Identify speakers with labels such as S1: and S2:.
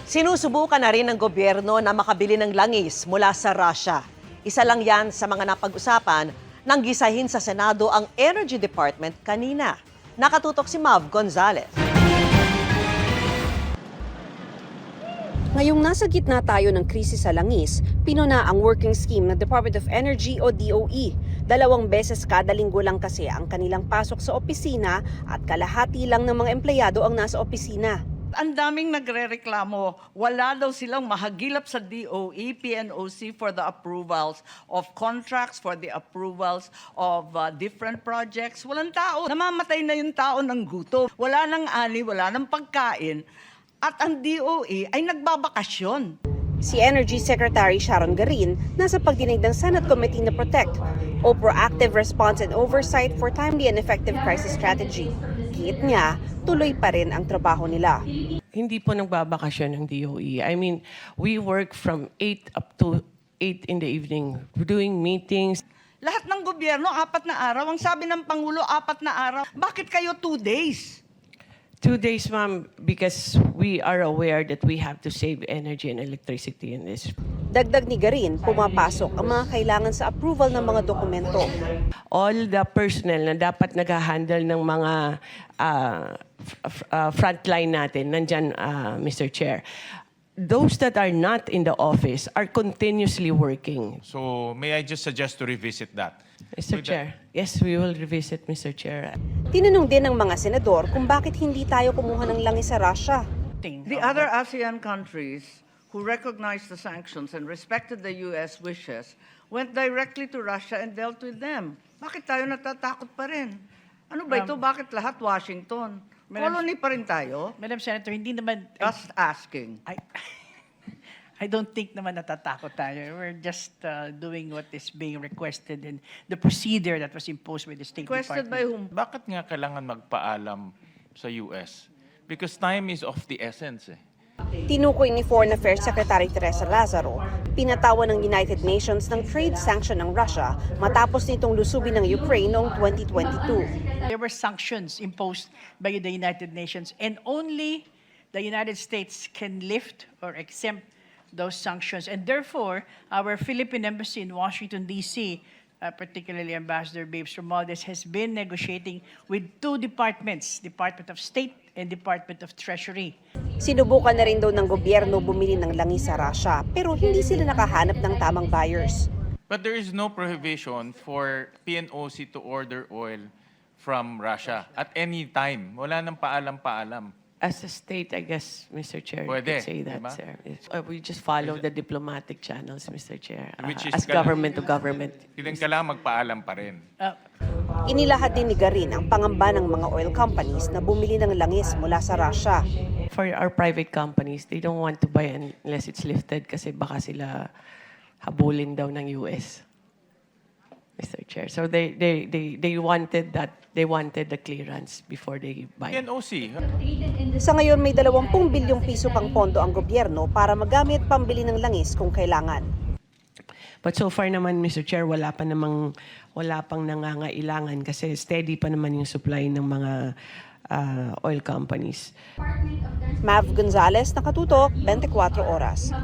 S1: Sinusubukan na rin ng gobyerno na makabili ng langis mula sa Russia. Isa lang yan sa mga napag-usapan nang gisahin sa Senado ang Energy Department kanina. Nakatutok si Mav Gonzalez.
S2: Ngayong nasa gitna tayo ng krisis sa langis, pinuna ang working scheme ng Department of Energy o DOE. 2 beses kada linggo lang kasi ang kanilang pasok sa opisina at kalahati lang ng mga empleyado ang nasa opisina.
S3: Ang daming nagrereklamo, wala daw silang mahagilap sa DOE, PNOC for the approvals of contracts, for the approvals of different projects. Walang tao. Namamatay na yung tao ng gutom. Wala nang ani, wala nang pagkain. At ang DOE ay nagbabakasyon.
S2: Si Energy Secretary Sharon Garin nasa pagdinig ng Senate Committee na Protect o Proactive Response and Oversight for Timely and Effective Crisis Strategy. Giit niya, tuloy pa rin ang trabaho nila.
S4: Hindi po nagbabakasyon ng DOE. I mean, we work from 8 up to 8 in the evening. We're doing meetings.
S3: Lahat ng gobyerno, 4 na araw. Ang sabi ng Pangulo, 4 na araw. Bakit kayo 2 days?
S4: 2 days, ma'am, because we are aware that we have to save energy and electricity in this.
S2: Dagdag ni Garin, pumapasok ang mga kailangan sa approval ng mga dokumento.
S4: All the personnel na dapat nag-handle ng mga frontline natin, nandyan, Mr. Chair, those that are not in the office are continuously working.
S5: So may I just suggest to revisit that?
S4: Mr. Chair, yes, we will revisit, Mr. Chair.
S2: Tinanong din ng mga senador kung bakit hindi tayo kumuha ng langis sa Russia.
S3: The other ASEAN countries who recognized the sanctions and respected the U.S. wishes went directly to Russia and dealt with them. Bakit tayo natatakot pa rin? Ano ba ito? Bakit lahat Washington? Colony pa rin tayo?
S6: Madam Senator, hindi naman...
S3: Just asking.
S6: I don't think naman natatakot tayo. We're just doing what is being requested and the procedure that was imposed by the State
S3: Requested
S6: Department.
S3: by whom?
S5: Bakit nga kailangan magpaalam sa US? Because time is of the essence eh.
S2: Tinukoy ni Foreign Affairs Secretary Teresa Lazaro, pinatawan ng United Nations ng trade sanction ng Russia matapos nitong lusubin ng Ukraine noong 2022.
S6: There were sanctions imposed by the United Nations and only the United States can lift or exempt those sanctions. And therefore, our Philippine Embassy in Washington, D.C., particularly Ambassador Babes Romualdez, has been negotiating with 2 departments, Department of State and Department of Treasury.
S2: Sinubukan na rin daw ng gobyerno bumili ng langis sa Russia pero hindi sila nakahanap ng tamang buyers.
S5: But there is no prohibition for PNOC to order oil from Russia at any time. Wala nang paalam-paalam.
S4: As a state, I guess, Mr. Chair, you
S5: Pwede,
S4: could say that,
S5: diba?
S4: sir. We just follow the diplomatic channels, Mr. Chair,
S5: Which is
S4: as government to government.
S5: Kailangan magpaalam pa rin.
S2: Inilahad din ni Garin ang pangamba ng mga oil companies na bumili ng langis mula sa Russia.
S4: For our private companies, they don't want to buy unless it's lifted kasi baka sila habulin daw ng US, Mr. Chair. So they wanted that. They wanted the clearance before they buy.
S5: PNOC.
S2: Sa ngayon may 20 bilyong piso pang pondo ang gobyerno para magamit pambili ng langis kung kailangan.
S4: But so far naman, Mr. Chair, wala pang nangangailangan kasi steady pa naman yung supply ng mga oil companies.
S2: Mav Gonzalez, Nakatutok, 24 Oras.